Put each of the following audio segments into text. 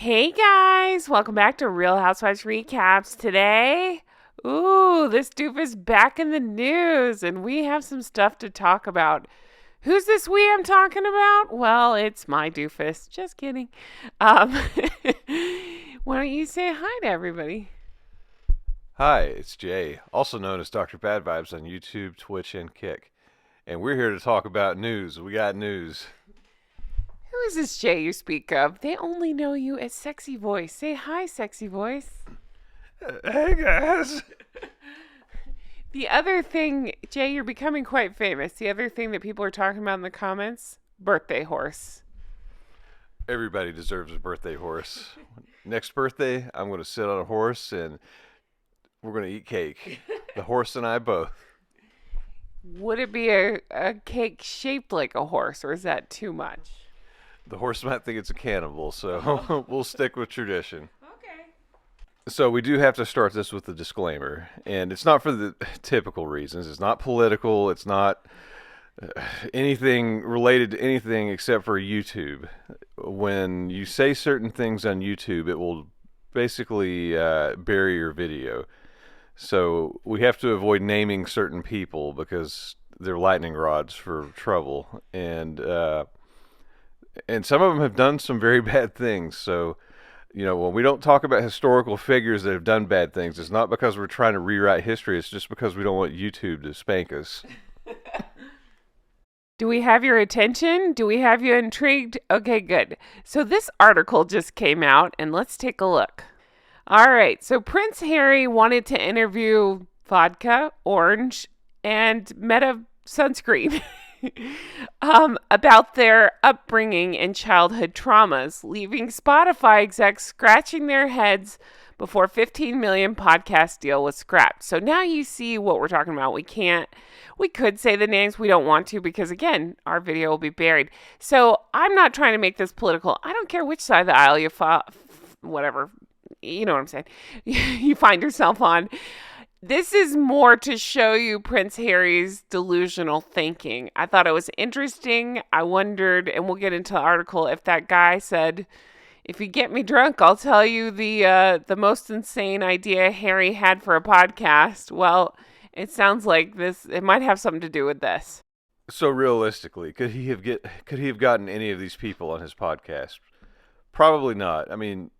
Hey guys, welcome back to Real Housewives Recaps. Today, this doofus back in the news, and we have some stuff to talk about. Who's this we I'm talking about? Well, it's my doofus. Just kidding. Um, why don't you say hi to everybody? Hi, it's Jay, also known as Dr. Bad Vibes on YouTube, Twitch, and Kick. And we're here to talk about news. We got news. Who is this Jay you speak of? They only know you as Sexy Voice. Say hi, Sexy Voice. Hey guys! The other thing, Jay, you're becoming quite famous. The other thing that people are talking about in the comments, birthday horse. Everybody deserves a birthday horse. Next birthday, I'm going to sit on a horse and we're going to eat cake. The horse and I both. Would it be a cake shaped like a horse, or is that too much? The horse might think it's a cannibal, so we'll stick with tradition. Okay. So we do have to start this with a disclaimer, and it's not for the typical reasons. It's not political. It's not anything related to anything except for YouTube. When you say certain things on YouTube, it will basically bury your video. So we have to avoid naming certain people because they're lightning rods for trouble, and some of them have done some very bad things. So, when we don't talk about historical figures that have done bad things, it's not because we're trying to rewrite history. It's just because we don't want YouTube to spank us. Do we have your attention? Do we have you intrigued? Okay, good. So this article just came out, and let's take a look. All right, so Prince Harry wanted to interview vodka, orange, and Meta sunscreen. About their upbringing and childhood traumas, leaving Spotify execs scratching their heads before 15 million podcast deal was scrapped. So now you see what we're talking about. We could say the names, we don't want to because again, our video will be buried. So I'm not trying to make this political. I don't care which side of the aisle you whatever, you know what I'm saying, you find yourself on. This is more to show you Prince Harry's delusional thinking. I thought it was interesting. I wondered, and we'll get into the article, if that guy said, if you get me drunk, I'll tell you the most insane idea Harry had for a podcast. Well, it sounds like it might have something to do with this. So realistically, could he have gotten any of these people on his podcast? Probably not. I mean,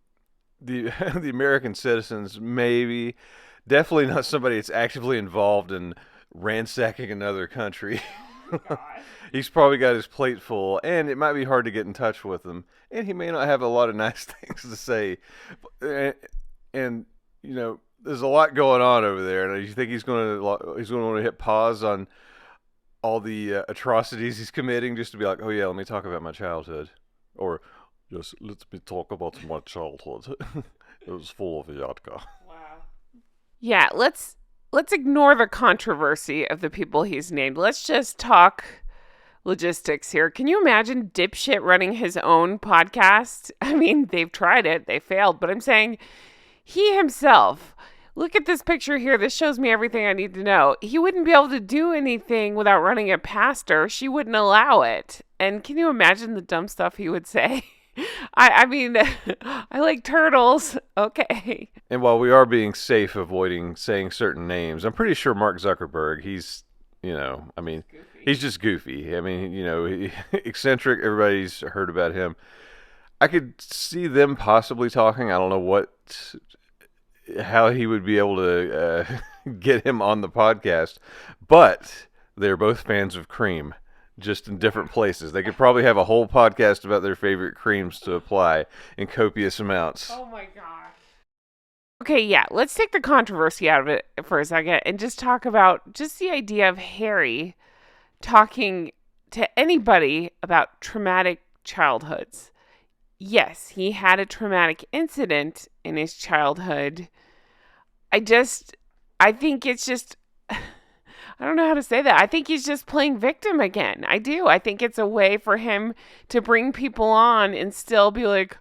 the the American citizens maybe. Definitely not somebody that's actively involved in ransacking another country. Oh my God. He's probably got his plate full, and it might be hard to get in touch with him. And he may not have a lot of nice things to say. And there's a lot going on over there. And you think he's going to want to hit pause on all the atrocities he's committing just to be like, oh yeah, let me talk about my childhood, or just let me talk about my childhood. It was full of vodka. Yeah, let's ignore the controversy of the people he's named. Let's just talk logistics here. Can you imagine dipshit running his own podcast? I mean, they've tried it, they failed, but I'm saying he himself, look at this picture here. This shows me everything I need to know. He wouldn't be able to do anything without running it past her. She wouldn't allow it. And can you imagine the dumb stuff he would say? I mean, I like turtles. Okay. And while we are being safe avoiding saying certain names, I'm pretty sure Mark Zuckerberg, he's just goofy. I mean, eccentric. Everybody's heard about him. I could see them possibly talking. I don't know how he would be able to get him on the podcast, but they're both fans of cream. Just in different places. They could probably have a whole podcast about their favorite creams to apply in copious amounts. Oh my gosh. Okay, yeah, let's take the controversy out of it for a second and just talk about just the idea of Harry talking to anybody about traumatic childhoods. Yes, he had a traumatic incident in his childhood. I think it's just I don't know how to say that. I think he's just playing victim again. I do. I think it's a way for him to bring people on and still be like,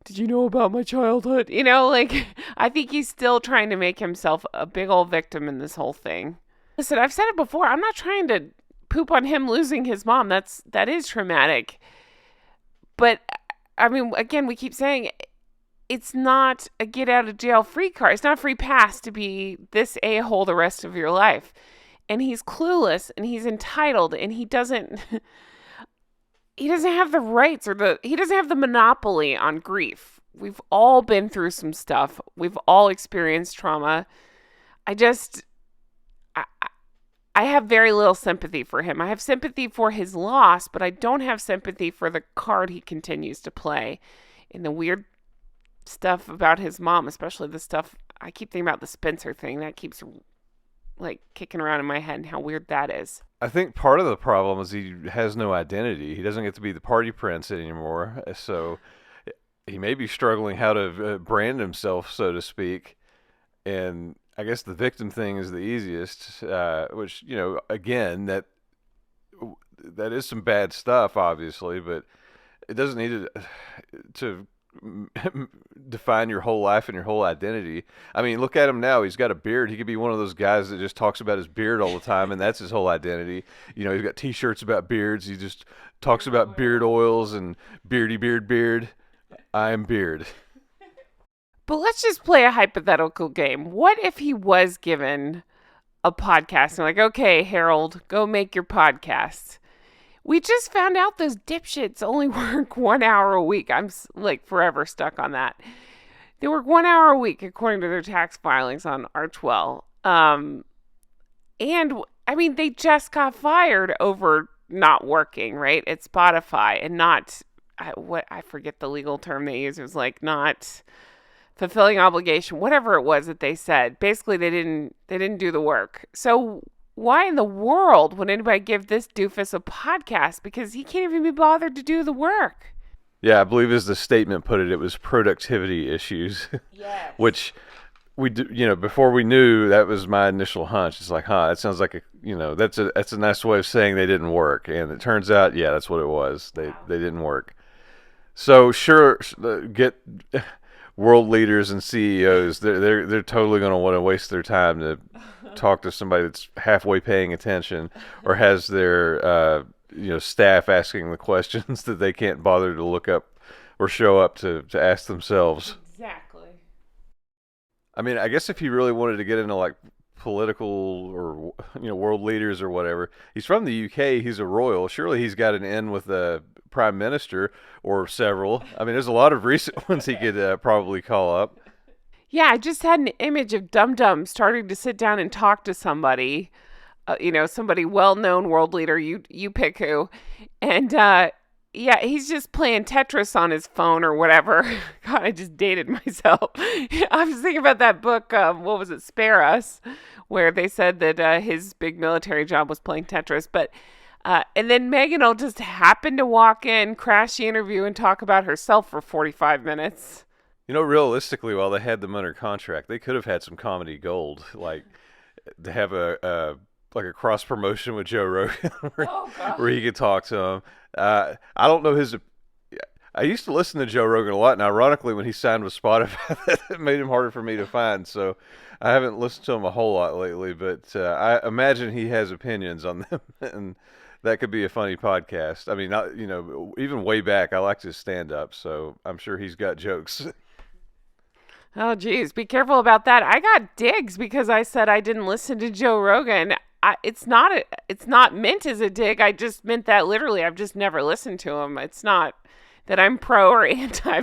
did you know about my childhood? I think he's still trying to make himself a big old victim in this whole thing. Listen, I've said it before. I'm not trying to poop on him losing his mom. That is traumatic. But, I mean, again, we keep saying it's not a get out of jail free card. It's not a free pass to be this a-hole the rest of your life. And he's clueless and he's entitled and he doesn't have the rights he doesn't have the monopoly on grief. We've all been through some stuff. We've all experienced trauma. I have very little sympathy for him. I have sympathy for his loss, but I don't have sympathy for the card he continues to play in the weird stuff about his mom, especially the stuff I keep thinking about the Spencer thing that keeps like kicking around in my head and how weird that is. I think part of the problem is he has no identity. He doesn't get to be the party prince anymore. So he may be struggling how to brand himself, so to speak. And I guess the victim thing is the easiest, which, again, that is some bad stuff, obviously, but it doesn't need to define your whole life and your whole identity. I mean, look at him now. He's got a beard. He could be one of those guys that just talks about his beard all the time, and that's his whole identity. He's got T-shirts about beards. He just talks about beard oils and beardy beard. I'm beard. But let's just play a hypothetical game. What if he was given a podcast and like, okay, Harold, go make your podcast? We just found out those dipshits only work 1 hour a week. I'm like forever stuck on that. They work 1 hour a week according to their tax filings on Archwell. And I mean, they just got fired over not working, right? At Spotify and not, I forget the legal term they used. It was like not fulfilling obligation, whatever it was that they said. Basically, they didn't do the work. So why in the world would anybody give this doofus a podcast? Because he can't even be bothered to do the work. Yeah, I believe as the statement put it was productivity issues. Yes. Which we do, before we knew, that was my initial hunch. It's like, that sounds like that's a nice way of saying they didn't work. And it turns out, yeah, that's what it was. They didn't work. So sure, get world leaders and CEOs. They're totally going to want to waste their time to talk to somebody that's halfway paying attention or has their staff asking the questions that they can't bother to look up or show up to ask themselves. Exactly. I mean, I guess if he really wanted to get into like political or world leaders or whatever, he's from the UK. He's a royal. Surely he's got an in with the prime minister or several. I mean, there's a lot of recent ones he could probably call up. Yeah, I just had an image of Dum Dum starting to sit down and talk to somebody, somebody well-known world leader. You pick who, and he's just playing Tetris on his phone or whatever. God, I just dated myself. I was thinking about that book. What was it, Spare Us, where they said that his big military job was playing Tetris, but. And then Meghan will just happen to walk in, crash the interview, and talk about herself for 45 minutes. Realistically, while they had them under contract, they could have had some comedy gold, like to have a cross promotion with Joe Rogan, where he could talk to him. I don't know I used to listen to Joe Rogan a lot, and ironically, when he signed with Spotify, it made him harder for me to find. So I haven't listened to him a whole lot lately, but I imagine he has opinions on them, and that could be a funny podcast. I mean, even way back, I liked his stand-up, so I'm sure he's got jokes. Oh, geez. Be careful about that. I got digs because I said I didn't listen to Joe Rogan. It's not meant as a dig. I just meant that literally. I've just never listened to him. It's not that I'm pro or anti. I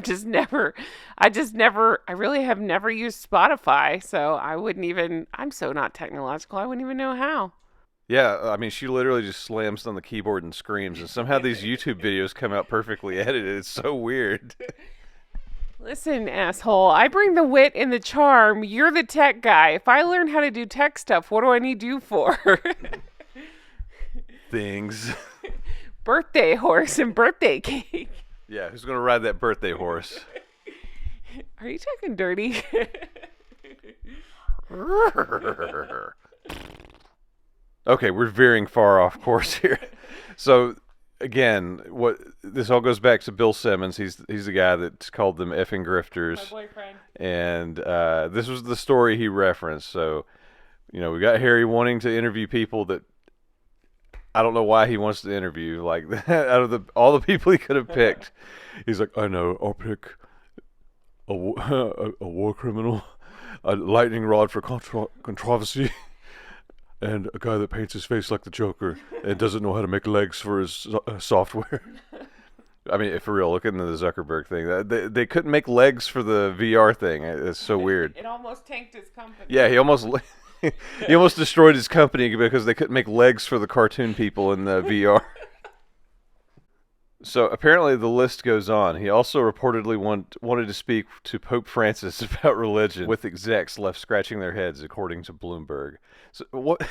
really have never used Spotify. So I'm so not technological. I wouldn't even know how. Yeah, I mean, she literally just slams on the keyboard and screams, and somehow these YouTube videos come out perfectly edited. It's so weird. Listen, asshole, I bring the wit and the charm. You're the tech guy. If I learn how to do tech stuff, what do I need you for? Things. Birthday horse and birthday cake. Yeah, who's going to ride that birthday horse? Are you talking dirty? Okay, we're veering far off course here. So, again, what this all goes back to Bill Simmons. He's the guy that called them effing grifters. My boyfriend. And this was the story he referenced. So, we got Harry wanting to interview people that I don't know why he wants to interview. Like, out of all the people he could have picked, he's like, I know, I'll pick a war criminal, a lightning rod for controversy, and a guy that paints his face like the Joker and doesn't know how to make legs for his software. I mean, for real, look into the Zuckerberg thing. They couldn't make legs for the VR thing. It's so weird. It almost tanked his company. Yeah, he almost destroyed his company because they couldn't make legs for the cartoon people in the VR. So apparently the list goes on. He also reportedly wanted to speak to Pope Francis about religion, with execs left scratching their heads, according to Bloomberg. So what?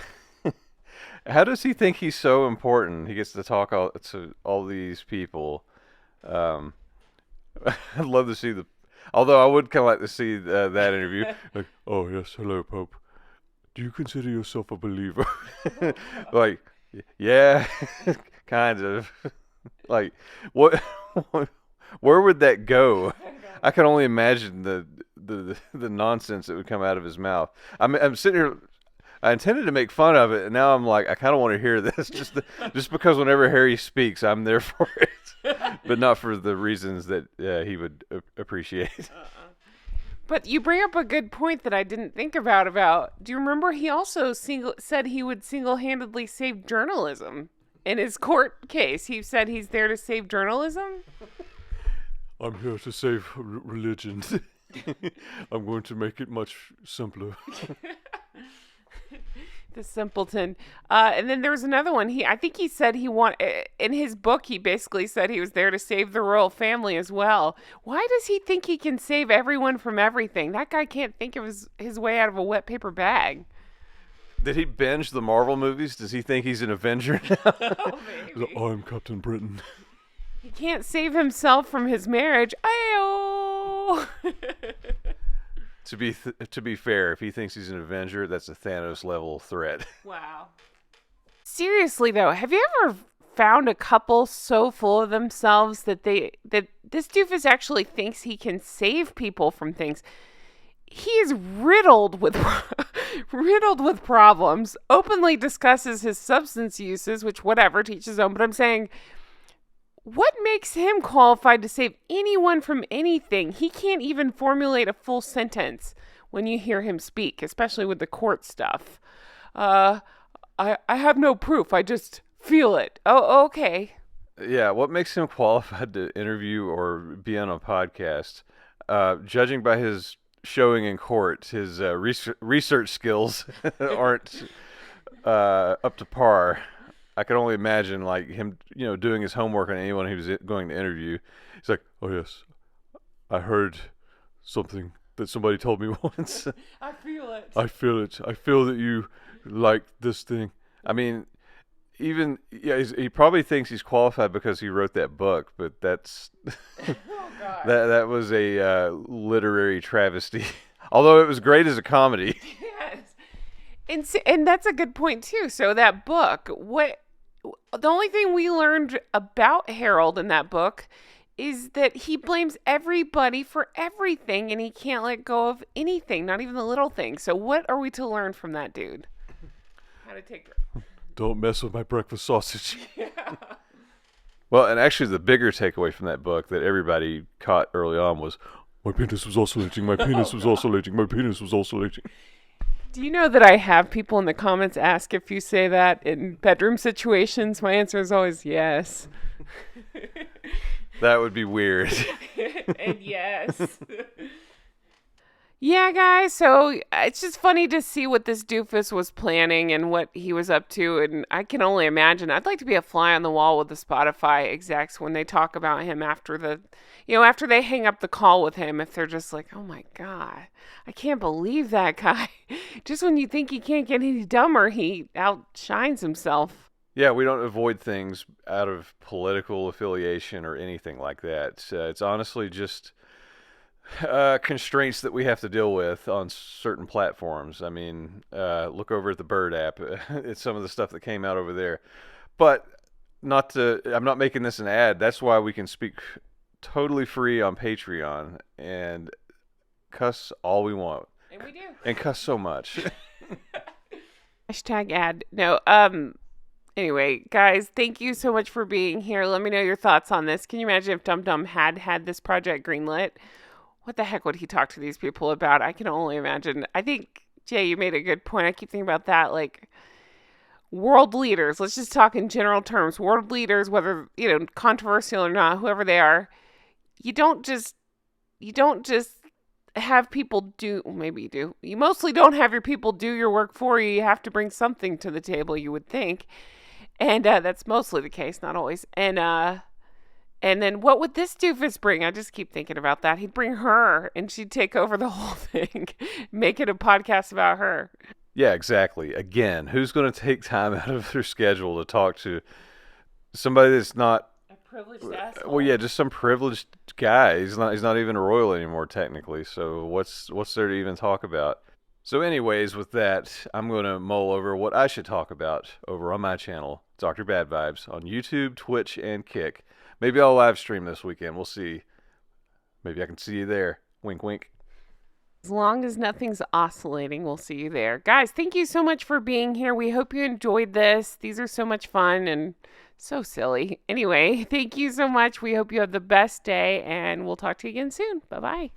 How does he think he's so important? He gets to talk to all these people. I'd love to see although I would kind of like to see that interview. Like, oh yes, hello Pope. Do you consider yourself a believer? Like, yeah, kind of. Like, what? Where would that go? I can only imagine the nonsense that would come out of his mouth. I'm sitting here. I intended to make fun of it, and now I'm like, I kind of want to hear this, just because whenever Harry speaks, I'm there for it, but not for the reasons that he would appreciate. But you bring up a good point that I didn't think about. Do you remember he also said he would single-handedly save journalism in his court case? He said he's there to save journalism. I'm here to save religion. I'm going to make it much simpler. The simpleton. And then there was another one. I think he said in his book, he basically said he was there to save the royal family as well. Why does he think he can save everyone from everything? That guy can't think of his way out of a wet paper bag. Did he binge the Marvel movies? Does he think he's an Avenger now? Oh, maybe. I'm Captain Britain. He can't save himself from his marriage. Ayo! To be fair, if he thinks he's an Avenger, that's a Thanos level threat. Wow. Seriously though, have you ever found a couple so full of themselves that this doofus actually thinks he can save people from things? He is riddled with problems, openly discusses his substance uses, which whatever, teach his own, but I'm saying, what makes him qualified to save anyone from anything? He can't even formulate a full sentence when you hear him speak, especially with the court stuff. I have no proof. I just feel it. Oh, okay. Yeah, what makes him qualified to interview or be on a podcast? Judging by his showing in court, his research skills aren't up to par. I can only imagine like him, doing his homework on anyone he was going to interview. He's like, "Oh yes, I heard something that somebody told me once. I feel it. I feel it. I feel that you like this thing." I mean, he probably thinks he's qualified because he wrote that book, but that's Oh God. that was a literary travesty. Although it was great as a comedy. Yes. And that's a good point too. So that book, the only thing we learned about Harold in that book is that he blames everybody for everything and he can't let go of anything, not even the little things. So what are we to learn from that dude? How to take Don't mess with my breakfast sausage. Yeah. Well, and actually the bigger takeaway from that book that everybody caught early on was, my penis was oscillating, my penis was oscillating, my penis was oscillating. Do you know that I have people in the comments ask if you say that in bedroom situations? My answer is always yes. That would be weird. And yes. Yeah, guys, so it's just funny to see what this doofus was planning and what he was up to, and I can only imagine. I'd like to be a fly on the wall with the Spotify execs when they talk about him after they hang up the call with him, if they're just like, oh my God, I can't believe that guy. Just when you think he can't get any dumber, he outshines himself. Yeah, we don't avoid things out of political affiliation or anything like that. It's honestly just constraints that we have to deal with on certain platforms. I mean, look over at the Bird app. It's some of the stuff that came out over there. But I'm not making this an ad. That's why we can speak totally free on Patreon and cuss all we want. And we do. And cuss so much. Hashtag ad. No, anyway, guys, thank you so much for being here. Let me know your thoughts on this. Can you imagine if Dum Dum had this project greenlit? what the heck would he talk to these people about? I can only imagine. I think, Jay, you made a good point. I keep thinking about that. Like, world leaders, let's just talk in general terms. World leaders, whether, controversial or not, whoever they are, you don't just have people do, maybe you do. You mostly don't have your people do your work for you. You have to bring something to the table, you would think. And that's mostly the case, not always. And then what would this doofus bring? I just keep thinking about that. He'd bring her and she'd take over the whole thing, make it a podcast about her. Yeah, exactly. Again, who's going to take time out of their schedule to talk to somebody that's not a privileged asshole? Well, yeah, just some privileged guy. He's not even a royal anymore technically. So what's there to even talk about? So anyways, with that, I'm going to mull over what I should talk about over on my channel, Dr. Bad Vibes, on YouTube, Twitch, and Kick. Maybe I'll live stream this weekend. We'll see. Maybe I can see you there. Wink, wink. As long as nothing's oscillating, we'll see you there. Guys, thank you so much for being here. We hope you enjoyed this. These are so much fun and so silly. Anyway, thank you so much. We hope you have the best day, and we'll talk to you again soon. Bye-bye.